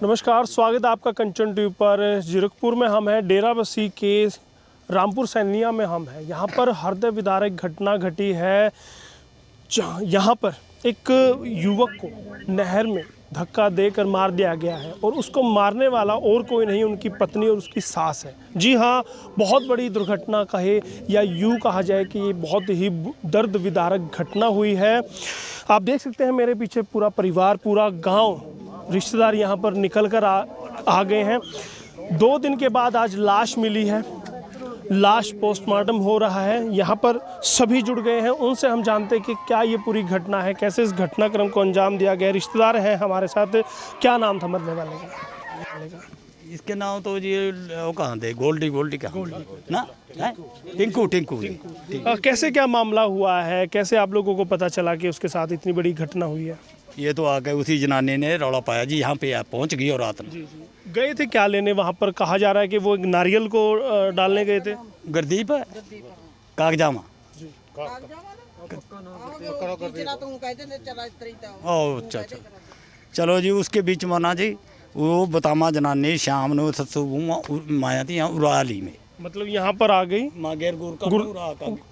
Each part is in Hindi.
नमस्कार, स्वागत है आपका कंचन ट्यूब पर। जीरकपुर में हम हैं, डेराबस्सी के रामपुर सैनिया में हम हैं। यहाँ पर हृदय विदारक घटना घटी है। यहाँ पर एक युवक को नहर में धक्का देकर मार दिया गया है और उसको मारने वाला और कोई नहीं, उनकी पत्नी और उसकी सास है। जी हाँ, बहुत बड़ी दुर्घटना कहे या यूँ कहा जाए कि ये बहुत ही दर्द विदारक घटना हुई है। आप देख सकते हैं मेरे पीछे पूरा परिवार, पूरा गांव, रिश्तेदार यहाँ पर निकल कर आ गए हैं। 2 दिन के बाद आज लाश मिली है। लाश पोस्टमार्टम हो रहा है। यहाँ पर सभी जुड़ गए हैं। उनसे हम जानते हैं कि क्या ये पूरी घटना है, कैसे इस घटनाक्रम को अंजाम दिया गया। रिश्तेदार हैं हमारे साथ। क्या नाम था मरने वाले का? इसके नाम तो जी वो कहाँ थे, गोल्डी का ना है? टिंकू। कैसे क्या मामला हुआ है, कैसे आप लोगों को पता चला कि उसके साथ इतनी बड़ी घटना हुई है? ये तो आके उसी जनाने ने रौला पाया जी, यहाँ पे पहुँच गई और रात में। गए थे क्या लेने? वहाँ पर कहा जा रहा है कि वो एक नारियल को डालने गए थे। गुरदीप है कागजामा। अच्छा, चलो जी, उसके बीच में ना जी वो बतामा जनानी शाम ने सत्सु माया थी यहाँ उराली में, मतलब यहाँ पर आ गई,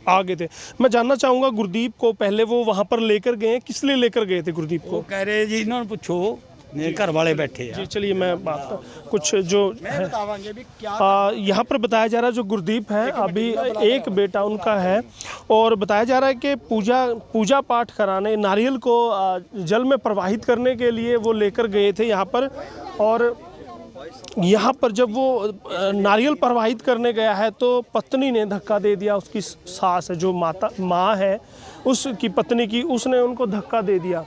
आ गए थे। मैं जानना चाहूँगा गुरदीप को पहले वो वहाँ पर लेकर गए, किस लिए लेकर गए थे गुरदीप को? कह रहे जी इन्होंने पूछो, मेरे घर वाले बैठे हैं। जी चलिए, मैं बात कुछ जो यहाँ पर बताया जा रहा है, जो गुरदीप है अभी एक बेटा उनका है और बताया जा रहा है कि पूजा पाठ कराने, नारियल को जल में प्रवाहित करने के लिए वो लेकर गए थे यहाँ पर। और यहाँ पर जब वो नारियल प्रवाहित करने गया है तो पत्नी ने धक्का दे दिया। उसकी सास है, जो माँ है उसकी पत्नी की, उसने उनको धक्का दे दिया।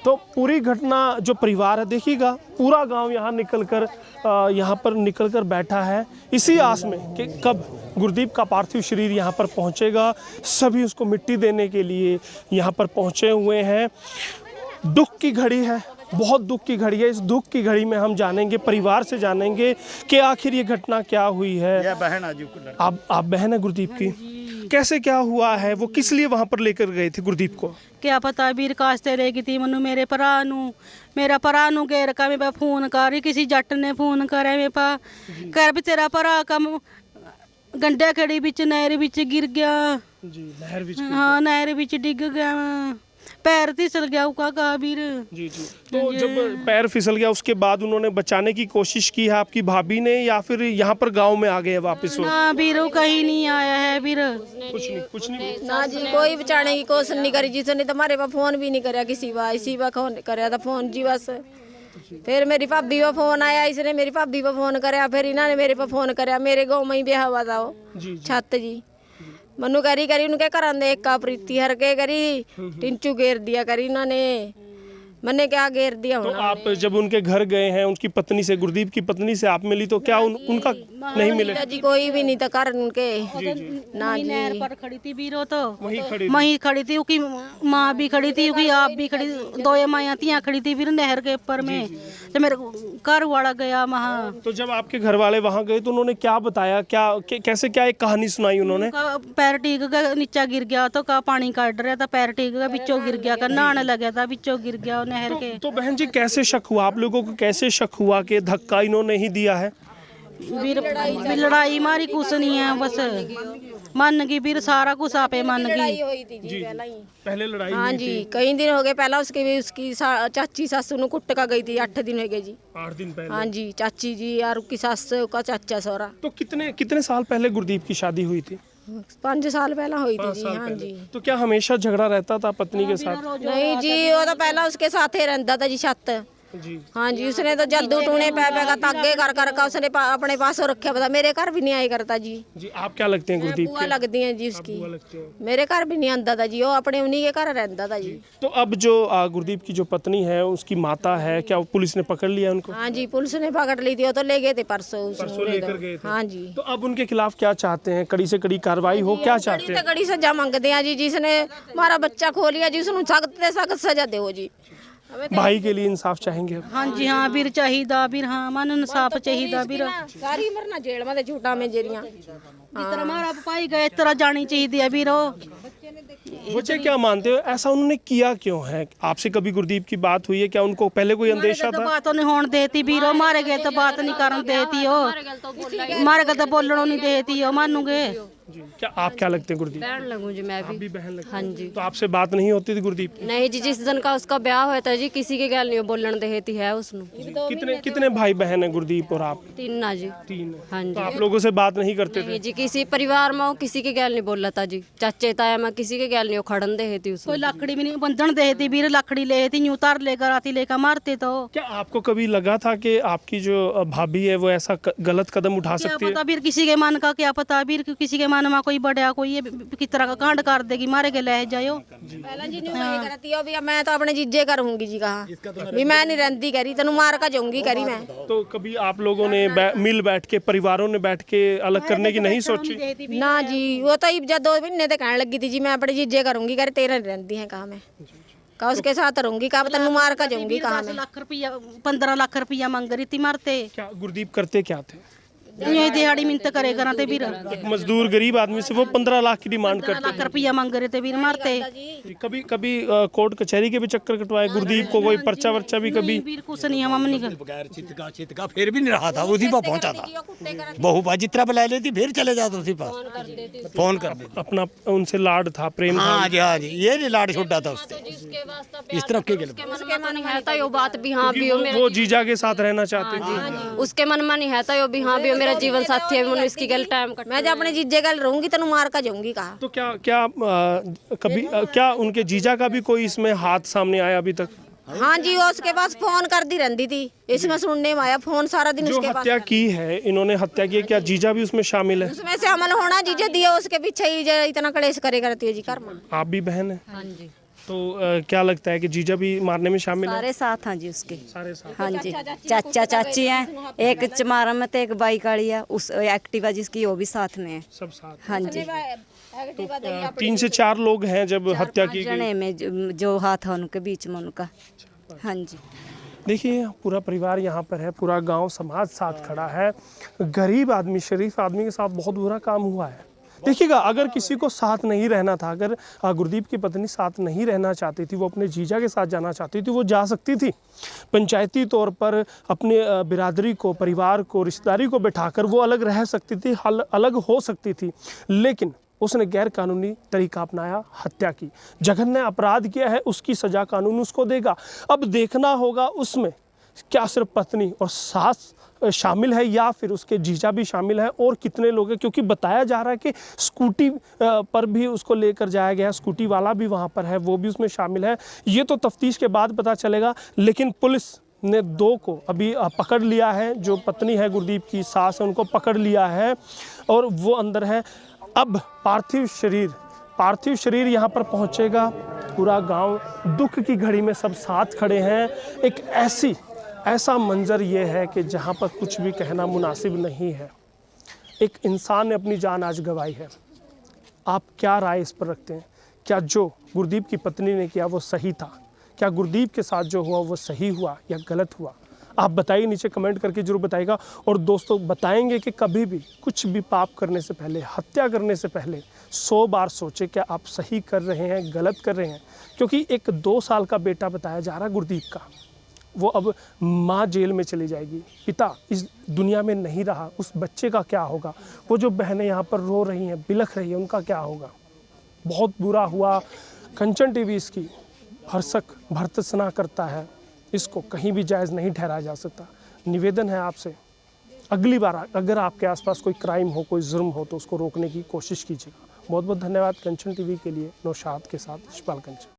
तो पूरी घटना जो परिवार है, देखिएगा पूरा गांव यहाँ निकल कर बैठा है इसी आस में कि कब गुरदीप का पार्थिव शरीर यहाँ पर पहुँचेगा। सभी उसको मिट्टी देने के लिए यहाँ पर पहुँचे हुए हैं। दुख की घड़ी है, बहुत दुख की घड़ी है। इस दुख की घड़ी में हम जानेंगे, परिवार से जानेंगे कि आखिर ये घटना क्या हुई है। यह बहन आप बहन है गुरदीप की, कैसे क्या हुआ है? वो किस लिए वहाँ पर लेकर गए थे गुरदीप को? क्या पता, बीर कास्ते रहेगी थी मनु मेरे मेरा भरा नु गेर का मेरे फोन कर, किसी जट ने फोन करे मेरे पा कर भी तेरा भरा कम गंडे खड़ी बिच नहर बिच गिर गया जी। नहर बिच? हाँ, नहर बिच डिग गया, पैर फिसल गया उसका वीर जी। तो जब पैर फिसल गया उसके बाद उन्होंने बचाने की कोशिश की है आपकी भाभी ने, या फिर यहाँ पर गांव में आ गए वापस? ना वीर, कहीं नहीं आया है वीर, कुछ नहीं ना जी, कोई बचाने की कोशिश नहीं करी। जिसने तुम्हारे पास फोन भी नहीं कराया, किसी बार इसी बार कराया था फोन जी बस। फिर मेरी भाभी का फोन आया, इसने मेरी भाभी पर फोन कराया, फिर इन्होंने मेरे पर फोन कराया। मेरे गाँव में ही ब्याह हुआ था वो छत जी। मनु करी उनके घर दे एक प्रीति हर के करी टिंचू घेर दिया करी इन्होंने, मैंने क्या घेर दिया। तो आप जब उनके घर गए हैं, उनकी पत्नी से, गुरदीप की पत्नी से आप मिली, तो क्या उनका नहीं मिले? जी कोई भी नहीं था घर उनके। ना जी, नहर पर खड़ी थी बीरो, तो वहीं खड़ी थी, उसकी माँ भी खड़ी थी, उसकी आप भी खड़ी, 2 माया तियाँ खड़ी थी फिर नहर के ऊपर में। तो मेरे घर वाला गया वहाँ। तो जब आपके घर वाले वहाँ गए तो उन्होंने क्या बताया, कैसे क्या एक कहानी सुनाई उन्होंने? पैर टीक गया, नीचा गिर गया, तो का पानी काट रहा था, पैर टीक गया, बिचों गिर गया, नहाने लगा था, बिचों गिर गया नहर के। तो बहन जी, कैसे शक हुआ आप लोगों को, कैसे शक हुआ कि धक्का इन्होंने ही दिया है? लड़ाई मारी कुछ नहीं है, बस मन गई फिर सारा कुछ आपे मन गई। पहले लड़ाई? हाँ जी, कई दिन हो गए पहला। उसकी चाची सासू ने कुट का गई थी, 8 दिन हो गए जी। 8 दिन पहले? हाँ जी, चाची जी और उसकी सास का चाचा सौरा। तो कितने साल पहले गुरदीप की शादी हुई थी? 5 साल पहला हुई थी जी। हाँ जी। तो क्या हमेशा झगड़ा रहता था पत्नी के साथ? नहीं जी, वो तो पहला उसके साथ ही रहता था जी छत जी। हाँ जी, उसने तो जद्दू टूने पै का तागे कर उसने अपने पास रखा पता। मेरे घर भी नहीं आया करता जी। आप क्या लगते हैं गुरदीप के? लगती हैं जी उसकी। मेरे घर भी नहीं आंदा था जी, वो अपने उन्हीं के घर रहता था जी। तो अब जो गुरदीप की जो पत्नी है, उसकी माता है, क्या पुलिस ने पकड़ लिया उनको? हाँ जी, पुलिस ने पकड़ ली थी, वो तो ले गए थे परसों लेकर गए थे। हाँ जी। तो अब उनके खिलाफ क्या चाहते हैं? कड़ी से कड़ी कार्रवाई हो, क्या चाहते हैं? कड़ी सजा मांगते हैं जी। जिसने हमारा बच्चा खो लिया जी, उसने सख्त से सख्त सजा दो जी। भाई के लिए इंसाफ चाहेंगे? हाँ जी, हाँ वीर चाहिदा वीर, हाँ मन इंसाफ चाहिदा वीर। सारी उम्र ना जेल में झूठा में जेरियां जिस तरह हमारा भाई गए इस तरह जानी चाहिए वीरो। वजह क्या मानते हो, ऐसा उन्होंने किया क्यों है? आपसे कभी गुरदीप की बात हुई है क्या? उनको पहले कोई अंदेशा था? बात नहीं होने देती बीरो, मारे गए तो बात नहीं करने देती हो, मारे गए तो बोलना नहीं देती हो, मानूंगे। जी, क्या आप क्या लगते हैं गुरदीप? बहन लगूं जी मैं आप भी बहन लगते हाँ हैं? जी। तो आपसे बात नहीं होती थी गुरदीप की? नहीं जी, जिस दिन का उसका ब्याह हुआ था जी किसी के गल नहीं बोलन देती है उसनु। कितने कितने भाई बहन हैं गुरदीप और आप? 3 ना जी। 3। हाँ तो जी। आप लोगों से बात नहीं करते थे? नहीं जी, किसी परिवार में वो किसी के गल नहीं बोला था जी, चाचे ताया में किसी के गल नहीं खड़न देती उसको। कोई लकड़ी भी नहीं बंधन देती, बीर लकड़ी लेती यूं उतार लेकर आती, लेकर मारते। तो क्या आपको कभी लगा था कि आपकी जो भाभी है वो ऐसा गलत कदम उठा क्या सकती है? पता बीर, किसी के मन का क्या पता बीर, किसी के मन में कोई बढ़िया कोई ये किस तरह का कांड कर देगी, मारे के ले जाओ। पहला जी न्यू नहीं करती हो भी, मैं तो अपने जीजे करूंगी जी, कहा भी मैं नहीं रहती करी, तेनू मार का जाऊंगी करी मैं। तो कभी आप लोगों ने मिल बैठ के, परिवारों ने बैठ के अलग करने की नहीं सोची? ना जी, वो तो जब 2 महीने तक कहने लगी थी जी मैं अपने जीजे करूंगी, करे तेरा नहीं रहती है, कहा मैं कहा उसके साथ रहूंगी, कहा तेनू मार का जाऊंगी, कहा मैं। 10 लाख रुपया 15 लाख रुपया मांग रही थी, मारते। क्या गुरदीप करते क्या थे? ये दिहाड़ी मिन्नत करे कराते बीर, एक मजदूर गरीब आदमी से वो 15 लाख की डिमांड 15 करते लाख रुपया मांग रहे थे बीर, मारते। थे। कभी कभी कोर्ट कचहरी के भी चक्कर कटवाए गुरदीप को? कोई पर्चा वर्चा भी कभी? बीर कुछ नहीं, हम नहीं कर। बगैर चितका फिर भी नहीं रहा था, उसी पर पहुंचा था। बहू पा जितना बुला लेती फिर चले जाते उसी पास, फोन कर देते। अपना उनसे लाड था, प्रेम था? हाँ जी, हाँ जी, ये नहीं लाड छोड़ा था उससे, इस तरफ के गले। उसके मन में है तो यो बात भी हाँ भी हो मेरा, वो जीजा के साथ रहना चाहते थे। उसके मन में नहीं है तो यो भी हाँ भी हो मेरा जीवन साथी है, मैंने इसकी गल टाइम कट। मैं जब अपने जीजे गल रहूंगी तेनू मार का जाऊंगी, कहा। तो क्या क्या कभी क्या उनके जीजा का भी कोई इसमें हाथ सामने आया अभी तक? हाँ जी, वो उसके पास फोन करती रहती थी, इसमें सुनने में आया फोन सारा दिन जो उसके पास। हत्या की है, इन्होंने हत्या की है, क्या जीजा भी उसमें शामिल है? उसमें से अमल होना जीजे दिया, उसके पीछे ही जो इतना कलेश करे करती है जी घर में। आप भी बहन है? हाँ जी, तो क्या लगता है कि जीजा भी मारने में शामिल है? सारे साथ हैं जी उसके। सारे साथ। हाँ जी, चाचा चाची हैं, एक चमारा में तो एक बाइक वाली है, उस एक्टिवा जिसकी वो भी साथ में है। सब साथ। हाँ जी, 3 से 4 लोग हैं जब हत्या की गई। जने में जो हाथ है उनके बीच में उनका। हाँ जी, देखिए पूरा परिवार यहाँ पर है, पूरा गांव समाज साथ खड़ा है। गरीब आदमी, शरीफ आदमी के साथ बहुत बुरा काम हुआ है। देखिएगा, अगर किसी को साथ नहीं रहना था, अगर गुरदीप की पत्नी साथ नहीं रहना चाहती थी, वो अपने जीजा के साथ जाना चाहती थी, वो जा सकती थी। पंचायती तौर पर अपने बिरादरी को, परिवार को, रिश्तेदारी को बिठाकर वो अलग रह सकती थी, अलग हो सकती थी, लेकिन उसने गैर कानूनी तरीका अपनाया, हत्या की। जघन्य अपराध किया है, उसकी सज़ा कानून उसको देगा। अब देखना होगा उसमें क्या सिर्फ पत्नी और सास शामिल है या फिर उसके जीजा भी शामिल है, और कितने लोग हैं, क्योंकि बताया जा रहा है कि स्कूटी पर भी उसको लेकर जाया गया, स्कूटी वाला भी वहाँ पर है, वो भी उसमें शामिल है। ये तो तफ्तीश के बाद पता चलेगा, लेकिन पुलिस ने 2 को अभी पकड़ लिया है। जो पत्नी है गुरदीप की, सास है, उनको पकड़ लिया है और वो अंदर है। अब पार्थिव शरीर यहाँ पर पहुँचेगा। पूरा गांव दुख की घड़ी में सब साथ खड़े हैं। एक ऐसा मंजर ये है कि जहाँ पर कुछ भी कहना मुनासिब नहीं है। एक इंसान ने अपनी जान आज गंवाई है। आप क्या राय इस पर रखते हैं? क्या जो गुरदीप की पत्नी ने किया वो सही था? क्या गुरदीप के साथ जो हुआ वो सही हुआ या गलत हुआ? आप बताइए, नीचे कमेंट करके जरूर बताइएगा। और दोस्तों, बताएंगे कि कभी भी कुछ भी पाप करने से पहले, हत्या करने से पहले 100 बार सोचें क्या आप सही कर रहे हैं, गलत कर रहे हैं। क्योंकि एक 2 साल का बेटा बताया जा रहा है गुरदीप का, वो अब माँ जेल में चली जाएगी, पिता इस दुनिया में नहीं रहा, उस बच्चे का क्या होगा? वो जो बहनें यहाँ पर रो रही हैं, बिलख रही हैं, उनका क्या होगा? बहुत बुरा हुआ। कंचन टीवी इसकी भरसक भर्त्सना करता है, इसको कहीं भी जायज़ नहीं ठहराया जा सकता। निवेदन है आपसे, अगली बार अगर आपके आसपास कोई क्राइम हो, कोई जुर्म हो, तो उसको रोकने की कोशिश कीजिएगा। बहुत बहुत धन्यवाद। कंचन टीवी के लिए नौशाद के साथ यशपाल कंचन।